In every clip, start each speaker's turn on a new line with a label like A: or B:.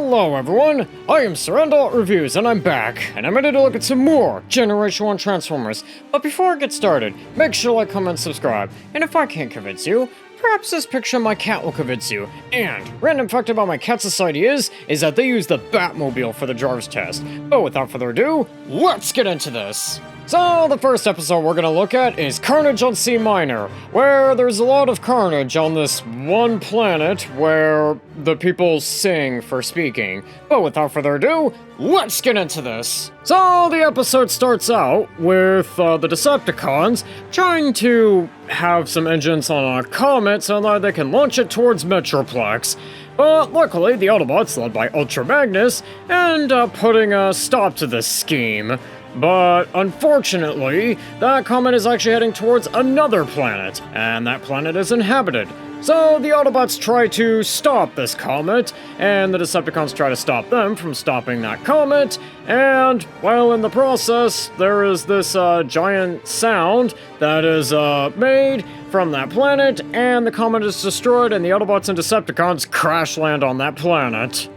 A: Hello everyone, I am Surrender Reviews and I'm back, and I'm ready to look at some more Generation 1 Transformers. But before I get started, make sure to like, comment, subscribe, and if I can't convince you, perhaps this picture of my cat will convince you. And, random fact about my cat society is that they use the Batmobile for the driver's test. But without further ado, let's get into this! So, the first episode we're gonna look at is Carnage on C Minor, where there's a lot of carnage on this one planet where the people sing for speaking. But without further ado, let's get into this! So, the episode starts out with the Decepticons trying to have some engines on a comet so that they can launch it towards Metroplex. But luckily, the Autobots, led by Ultra Magnus, end up putting a stop to this scheme. But unfortunately, that comet is actually heading towards another planet, and that planet is inhabited. So the Autobots try to stop this comet, and the Decepticons try to stop them from stopping that comet, and, well, in the process, there is this giant sound that is made from that planet, and the comet is destroyed, and the Autobots and Decepticons crash land on that planet.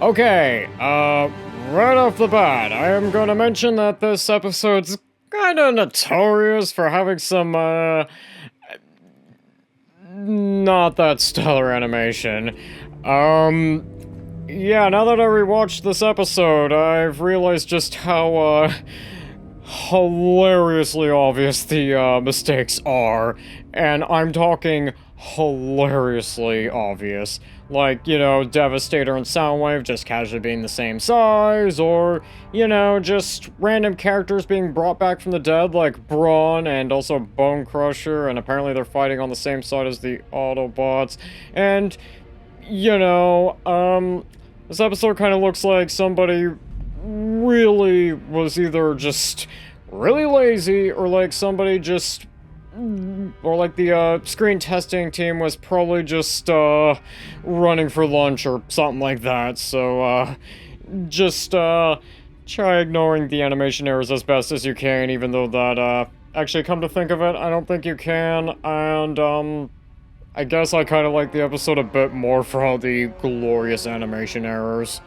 A: Okay, right off the bat, I am going to mention that this episode's kinda notorious for having some, not that stellar animation. Yeah, now that I rewatched this episode, I've realized just how, hilariously obvious the, mistakes are. And I'm talking hilariously obvious. Like, you know, Devastator and Soundwave just casually being the same size, or, you know, just random characters being brought back from the dead, like Brawn and also Bone Crusher, and apparently they're fighting on the same side as the Autobots. And, you know, this episode kind of looks like somebody really was either just really lazy, or like somebody just... or like the screen testing team was probably just running for lunch or something like that, so just try ignoring the animation errors as best as you can, even though that actually, come to think of it, I don't think you can. And I guess I kind of like the episode a bit more for all the glorious animation errors.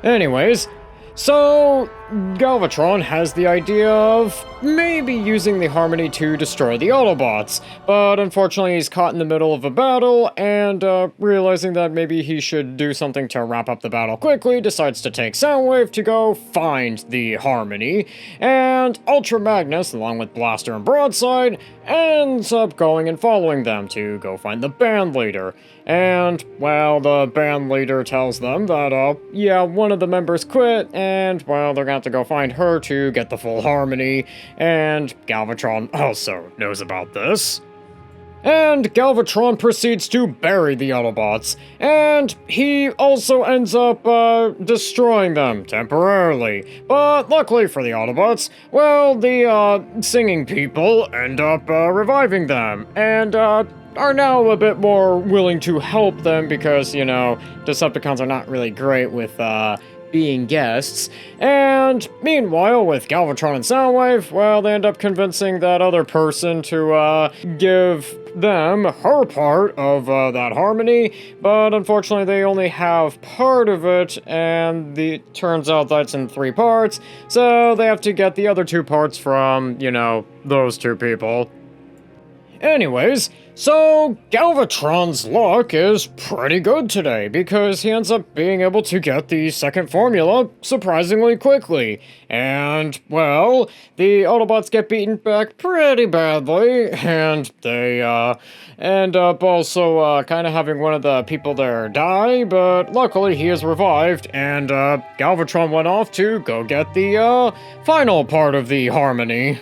A: Anyways, so Galvatron has the idea of maybe using the Harmony to destroy the Autobots, but unfortunately he's caught in the middle of a battle, and realizing that maybe he should do something to wrap up the battle quickly, decides to take Soundwave to go find the Harmony, and Ultra Magnus, along with Blaster and Broadside, ends up going and following them to go find the band leader. And, well, the band leader tells them that, yeah, one of the members quit, and, well, they're gonna have to go find her to get the full Harmony, and Galvatron also knows about this. And Galvatron proceeds to bury the Autobots, and he also ends up, destroying them temporarily. But luckily for the Autobots, well, the, singing people end up, reviving them, and, are now a bit more willing to help them because, you know, Decepticons are not really great with, being guests. And meanwhile, with Galvatron and Soundwave, well, they end up convincing that other person to, give them her part of, that Harmony, but unfortunately they only have part of it, and it turns out that's in 3 parts, so they have to get the other 2 parts from, you know, those 2 people. Anyways, so Galvatron's luck is pretty good today because he ends up being able to get the second formula surprisingly quickly. And, well, the Autobots get beaten back pretty badly, and they end up also kind of having one of the people there die, but luckily he is revived, and Galvatron went off to go get the final part of the Harmony.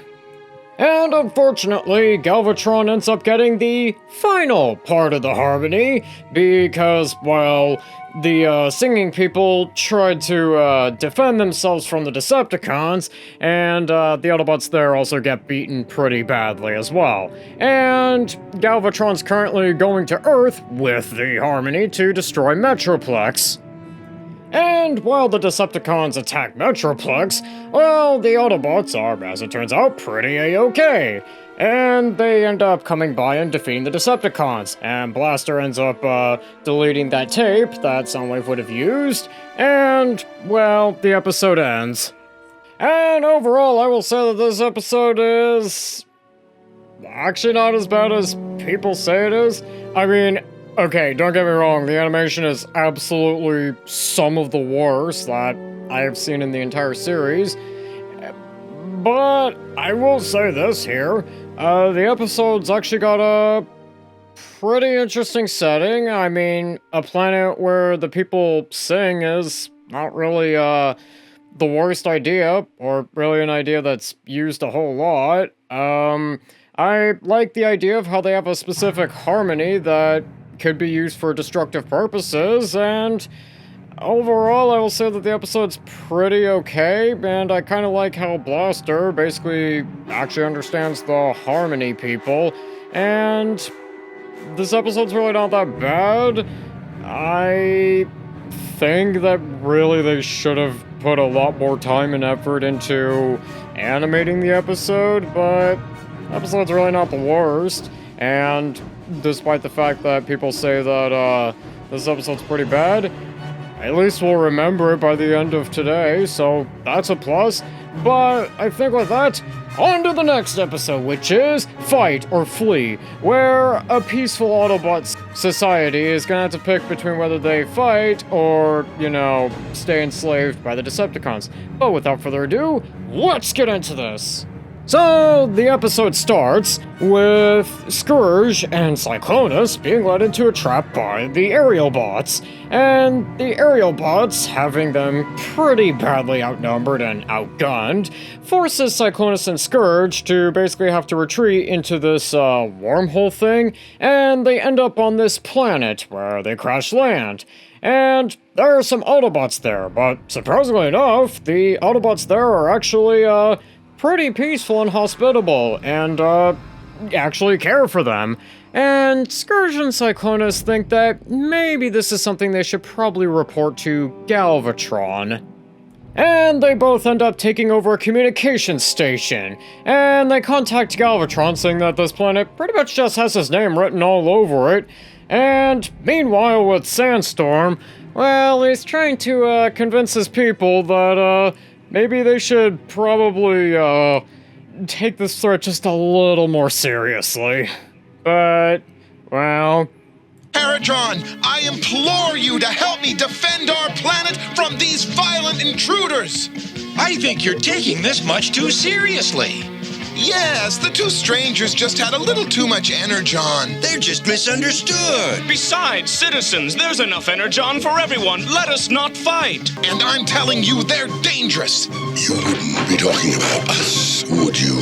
A: And unfortunately, Galvatron ends up getting the final part of the Harmony because, well, the singing people tried to defend themselves from the Decepticons, and the Autobots there also get beaten pretty badly as well. And Galvatron's currently going to Earth with the Harmony to destroy Metroplex. And while the Decepticons attack Metroplex, well, the Autobots are, as it turns out, pretty a-okay. And they end up coming by and defeating the Decepticons, and Blaster ends up deleting that tape that Soundwave would have used, and, well, the episode ends. And overall, I will say that this episode is actually not as bad as people say it is. I mean, okay, don't get me wrong, the animation is absolutely some of the worst that I have seen in the entire series. But I will say this here, the episode's actually got a pretty interesting setting. I mean, a planet where the people sing is not really, the worst idea, or really an idea that's used a whole lot. I like the idea of how they have a specific harmony that could be used for destructive purposes, and overall, I will say that the episode's pretty okay, and I kind of like how Blaster basically actually understands the Harmony people, and this episode's really not that bad. I think that really they should have put a lot more time and effort into animating the episode, but the episode's really not the worst, and despite the fact that people say that this episode's pretty bad, at least we'll remember it by the end of today, so that's a plus. But I think with that, on to the next episode, which is Fight or Flee, where a peaceful Autobot society is gonna have to pick between whether they fight or, you know, stay enslaved by the Decepticons. But without further ado, let's get into this! So, the episode starts with Scourge and Cyclonus being led into a trap by the aerial bots, and the aerial bots, having them pretty badly outnumbered and outgunned, forces Cyclonus and Scourge to basically have to retreat into this wormhole thing, and they end up on this planet where they crash land. And there are some Autobots there, but surprisingly enough, the Autobots there are actually, pretty peaceful and hospitable, and, actually care for them. And Scourge and Cyclonus think that maybe this is something they should probably report to Galvatron. And they both end up taking over a communications station, and they contact Galvatron saying that this planet pretty much just has his name written all over it. And meanwhile with Sandstorm, well, he's trying to, convince his people that, maybe they should probably, take this threat just a little more seriously. But, well...
B: Paratron, I implore you to help me defend our planet from these violent intruders!
C: I think you're taking this much too seriously.
B: Yes, the two strangers just had a little too much energon.
C: They're just misunderstood.
D: Besides, citizens, there's enough energon for everyone. Let us not fight.
B: And I'm telling you, they're dangerous.
E: You wouldn't be talking about us, would you?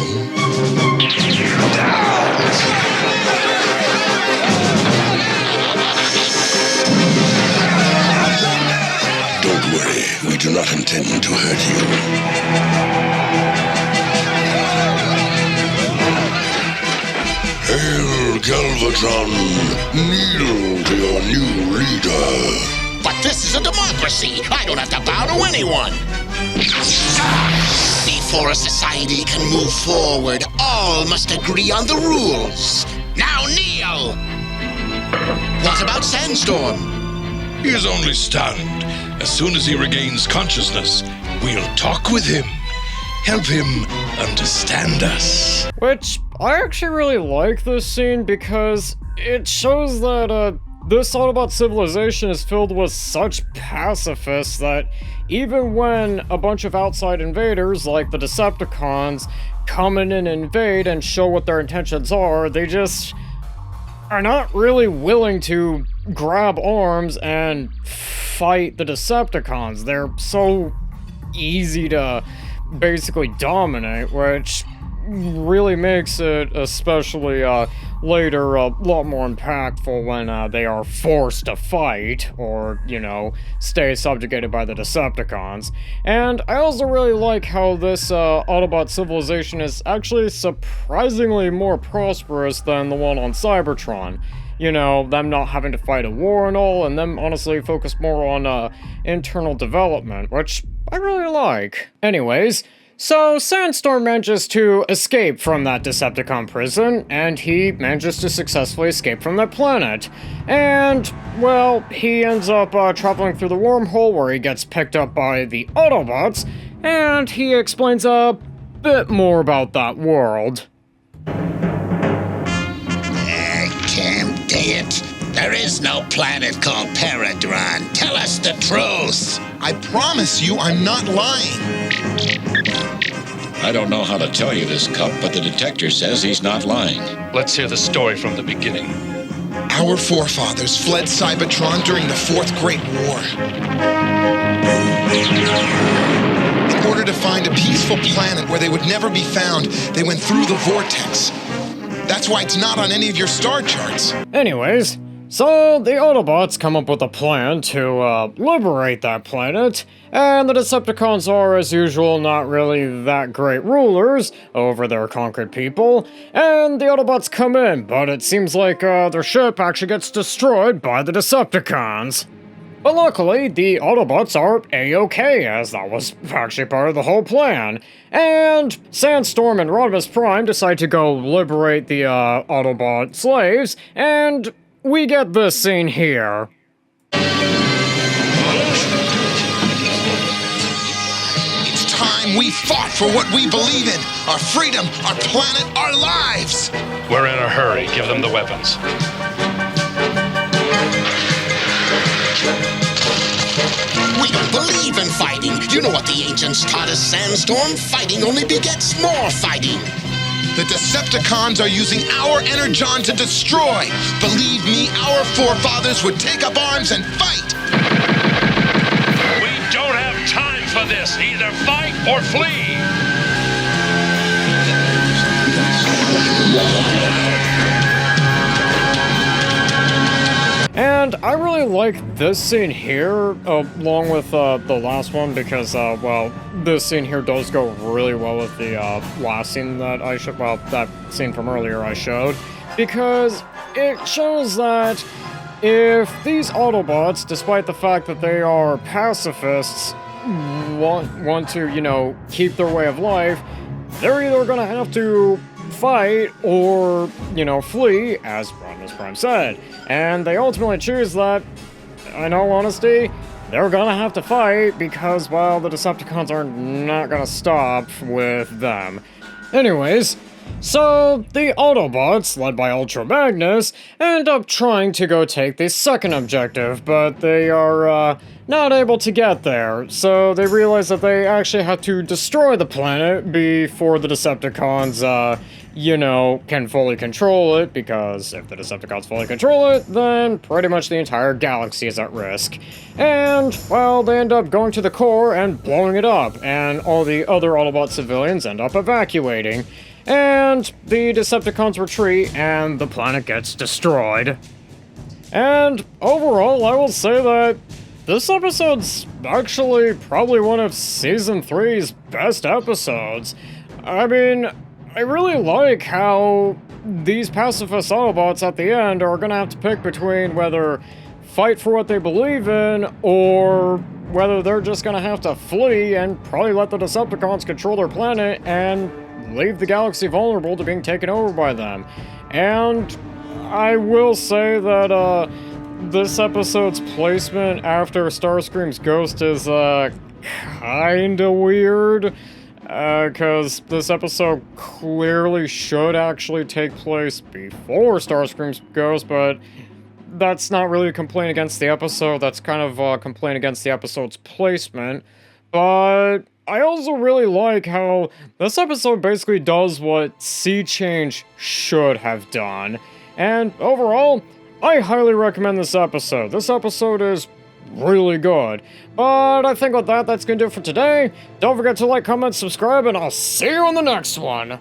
E: Don't worry, we do not intend to hurt you. Hail, Galvatron! Kneel to your new leader.
F: But this is a democracy. I don't have to bow to anyone. Before a society can move forward, all must agree on the rules. Now kneel! What about Sandstorm?
E: He is only stunned. As soon as he regains consciousness, we'll talk with him. Help him understand us.
A: Which, I actually really like this scene because it shows that, this Autobot civilization is filled with such pacifists that even when a bunch of outside invaders, like the Decepticons, come in and invade and show what their intentions are, they just are not really willing to grab arms and fight the Decepticons. They're so easy to basically dominate, which really makes it, especially later, a lot more impactful when they are forced to fight or, you know, stay subjugated by the Decepticons. And I also really like how this Autobot civilization is actually surprisingly more prosperous than the one on Cybertron. You know, them not having to fight a war and all, and them honestly focus more on internal development, which I really like. Anyways, So Sandstorm manages to escape from that Decepticon prison, and he manages to successfully escape from that planet. And, well, he ends up traveling through the wormhole where he gets picked up by the Autobots, and he explains a bit more about that world.
F: Damn it. There is no planet called Paradron. Tell us the truth.
B: I promise you I'm not lying.
C: I don't know how to tell you this, Cup, but the detector says he's not lying.
G: Let's hear the story from the beginning.
B: Our forefathers fled Cybertron during the Fourth Great War. In order to find a peaceful planet where they would never be found, they went through the vortex. That's why it's not on any of your star charts.
A: Anyways, so the Autobots come up with a plan to liberate that planet, and the Decepticons are, as usual, not really that great rulers over their conquered people, and the Autobots come in, but it seems like their ship actually gets destroyed by the Decepticons. But luckily, the Autobots are A-OK, as that was actually part of the whole plan. And Sandstorm and Rodimus Prime decide to go liberate the Autobot slaves, and we get this scene here.
B: It's time we fought for what we believe in. Our freedom, our planet, our lives.
G: We're in a hurry. Give them the weapons.
F: We don't believe in fighting. You know what the ancients taught us, Sandstorm? Fighting only begets more fighting.
B: The Decepticons are using our energon to destroy. Believe me, our forefathers would take up arms and fight.
G: We don't have time for this. Either fight or flee.
A: And I really like this scene here, along with the last one, because, well, this scene here does go really well with the last scene that I showed, well, that scene from earlier I showed, because it shows that if these Autobots, despite the fact that they are pacifists, want to, you know, keep their way of life, they're either gonna have to fight or, you know, flee, as Rodimus Prime said. And they ultimately choose that, in all honesty, they're gonna have to fight because, well, the Decepticons are not gonna stop with them. Anyways, so the Autobots, led by Ultra Magnus, end up trying to go take the second objective, but they are, not able to get there, so they realize that they actually have to destroy the planet before the Decepticons, you know, can fully control it, because if the Decepticons fully control it, then pretty much the entire galaxy is at risk. And, well, they end up going to the core and blowing it up, and all the other Autobot civilians end up evacuating. And the Decepticons retreat, and the planet gets destroyed. And overall, I will say that this episode's actually probably one of Season 3's best episodes. I mean, I really like how these pacifist Autobots at the end are gonna have to pick between whether fight for what they believe in, or whether they're just gonna have to flee and probably let the Decepticons control their planet and leave the galaxy vulnerable to being taken over by them. And I will say that, this episode's placement after Starscream's ghost is, kinda weird. Because this episode clearly should actually take place before Starscream's ghost, but that's not really a complaint against the episode, that's kind of a complaint against the episode's placement. But I also really like how this episode basically does what Sea Change should have done. And overall, I highly recommend this episode. This episode is really good. But I think with that, that's gonna do it for today. Don't forget to like, comment, subscribe, and I'll see you on the next one.